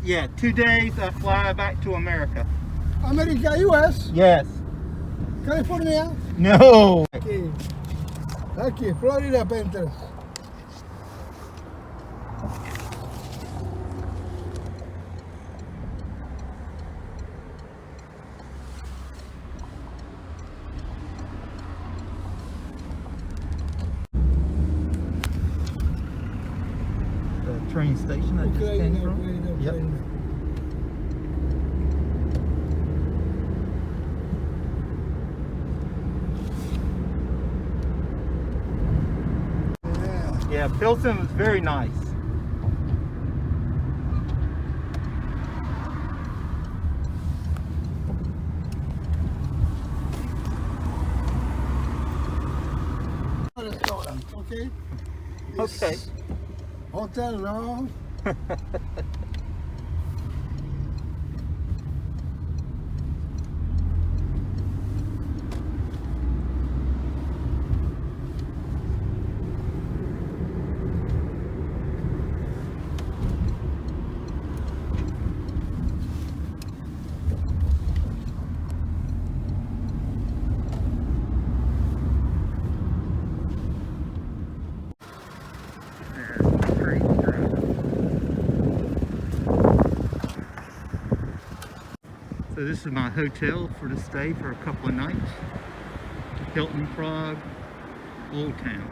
Yeah, 2 days I fly back to America. America, US, Yes. California. No. Aquí, Florida Panthers. The train station I just came from. Yep. Yeah, Pilsen was very nice. Restaurant, okay? Okay. Hotel, no. So this is my hotel for the stay for a couple of nights. Hilton Prague, Old Town.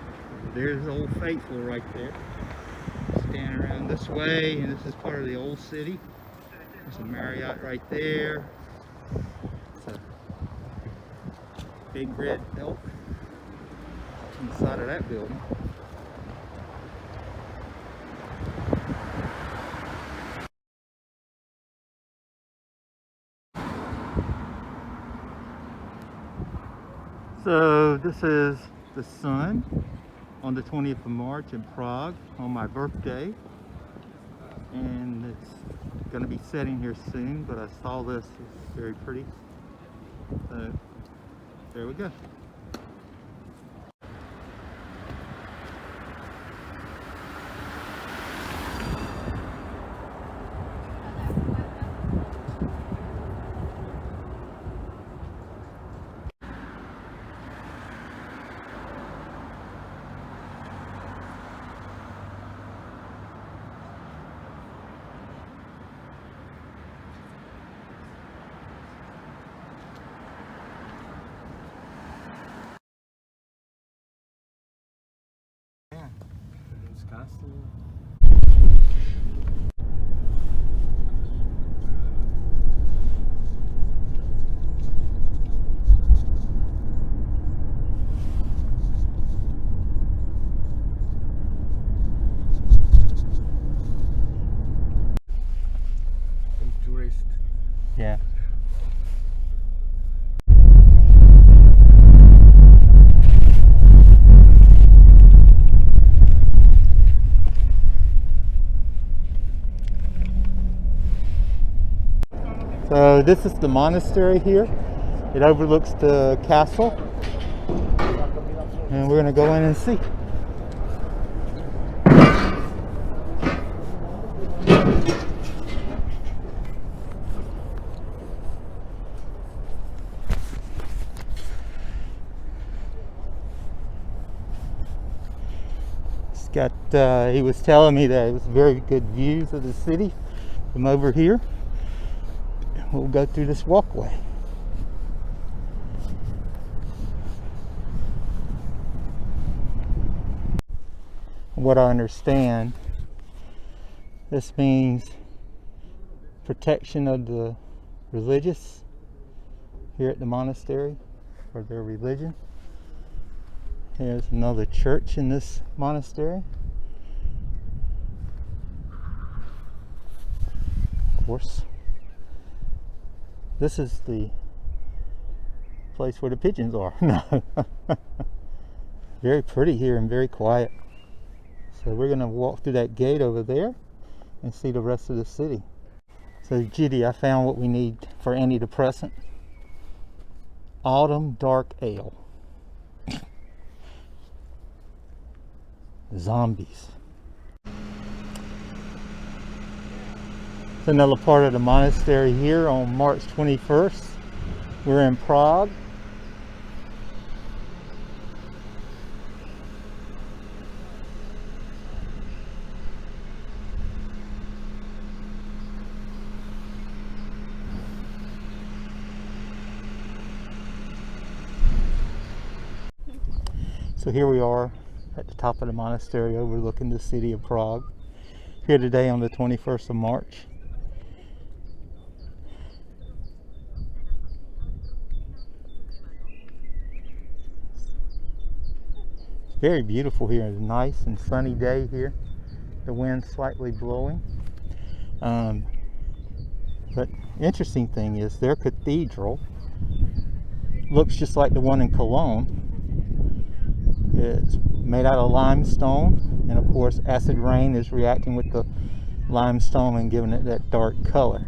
There's Old Faithful right there. Standing around this way, and this is part of the old city. There's a Marriott right there. It's a big red elk on the side of that building. So this is the sun on the 20th of March in Prague on my birthday, and it's going to be setting here soon, but I saw this, it's very pretty, so there we go. Tourist. Yeah. So this is the monastery here. It overlooks the castle, and we're going to go in and see. It's got, he was telling me that it was very good views of the city from over here. We'll go through this walkway. What I understand, this means protection of the religious here at the monastery for their religion. Here's another church in this monastery. Of course, this is the place where the pigeons are. No. Very pretty here and very quiet. So we're going to walk through that gate over there and see the rest of the city. So Judy, I found what we need for antidepressant. Autumn Dark Ale. Zombies. Another part of the monastery here on March 21st. We're in Prague. So here we are at the top of the monastery overlooking the city of Prague. Here today on the 21st of March. It's very beautiful here. It's a nice and sunny day here. The wind's slightly blowing. But interesting thing is their cathedral looks just like the one in Cologne. It's made out of limestone, and of course acid rain is reacting with the limestone and giving it that dark color.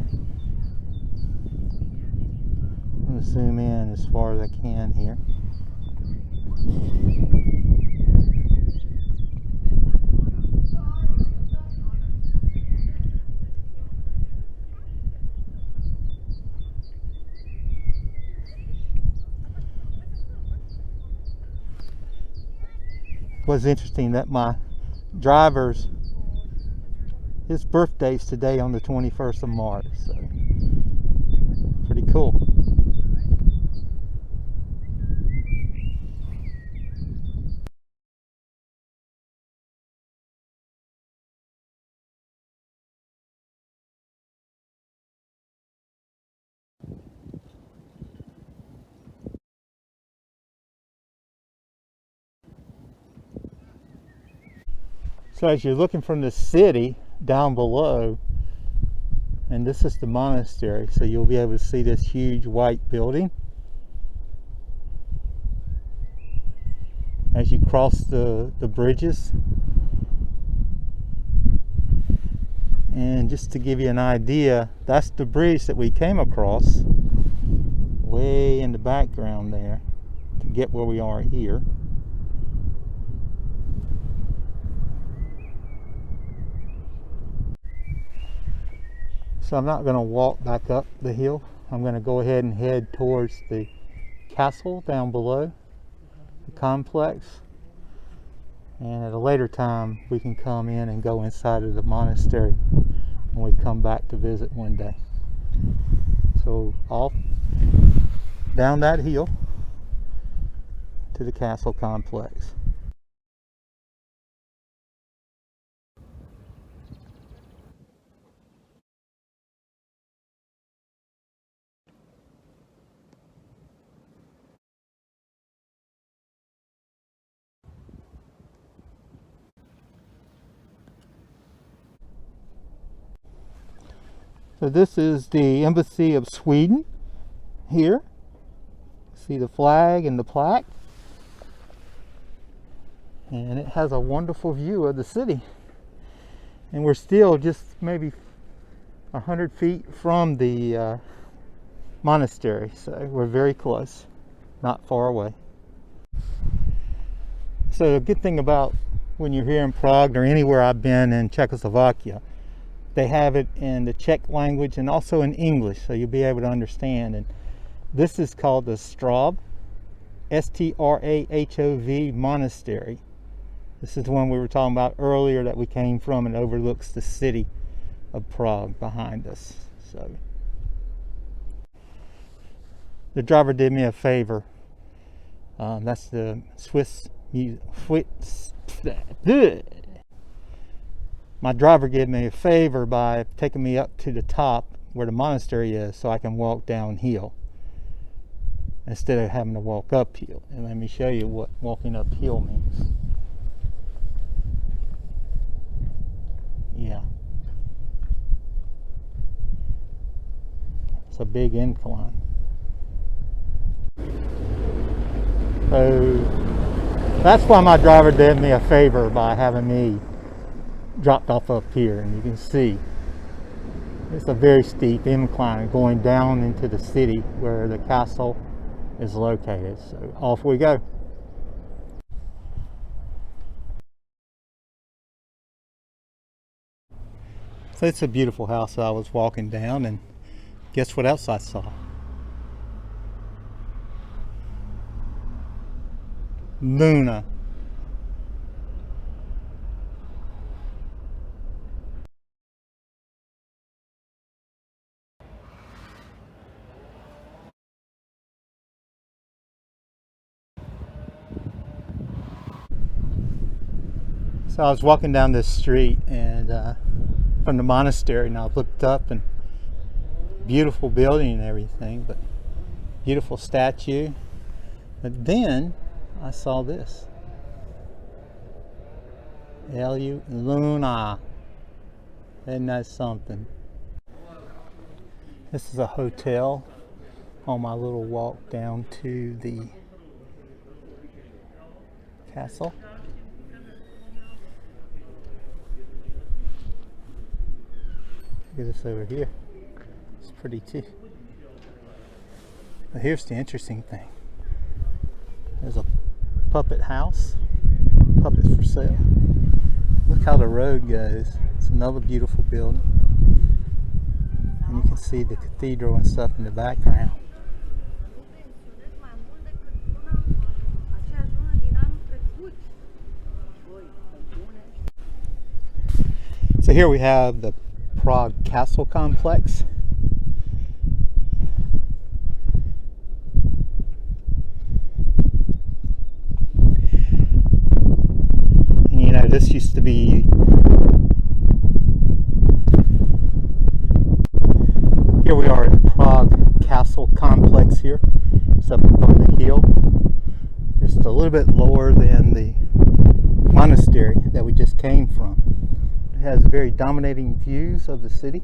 I'm going to zoom in as far as I can here. What's interesting that my driver's his birthday's today on the 21st of March, so pretty cool. So as you're looking from the city down below, and this is the monastery, so you'll be able to see this huge white building. As you cross the bridges. And just to give you an idea, that's the bridge that we came across way in the background there to get where we are here. So I'm not going to walk back up the hill. I'm going to go ahead and head towards the castle down below, the complex. And at a later time we can come in and go inside of the monastery when we come back to visit one day. So off down that hill to the castle complex. So this is the Embassy of Sweden here. See the flag and the plaque. And it has a wonderful view of the city. And we're still just maybe 100 feet from the monastery, so we're very close, not far away. So the good thing about when you're here in Prague or anywhere I've been in Czechoslovakia, they have it in the Czech language and also in English, so you'll be able to understand. And this is called the Strahov, S-T-R-A-H-O-V Monastery. This is the one we were talking about earlier that we came from, and overlooks the city of Prague behind us. So the driver did me a favor. That's the my driver did me a favor by taking me up to the top where the monastery is so I can walk downhill instead of having to walk uphill. And let me show you what walking uphill means. Yeah. It's a big incline. So that's why my driver did me a favor by having me dropped off up here, and you can see it's a very steep incline going down into the city where the castle is located. So off we go. So it's a beautiful house that I was walking down, and guess what else I saw? Luna. So I was walking down this street and from the monastery, and I looked up, and beautiful building and everything, but beautiful statue. But then I saw this. Luna. Isn't that something? This is a hotel on my little walk down to the castle. Look at this over here. It's pretty too. But here's the interesting thing. There's a puppet house. Puppets for sale. Look how the road goes. It's another beautiful building. And you can see the cathedral and stuff in the background. So here we have the Prague Castle complex. And, you know, this used to be, here we are at the Prague Castle complex here. It's up on the hill, just a little bit lower than the monastery that we just came from. It has very dominating views of the city.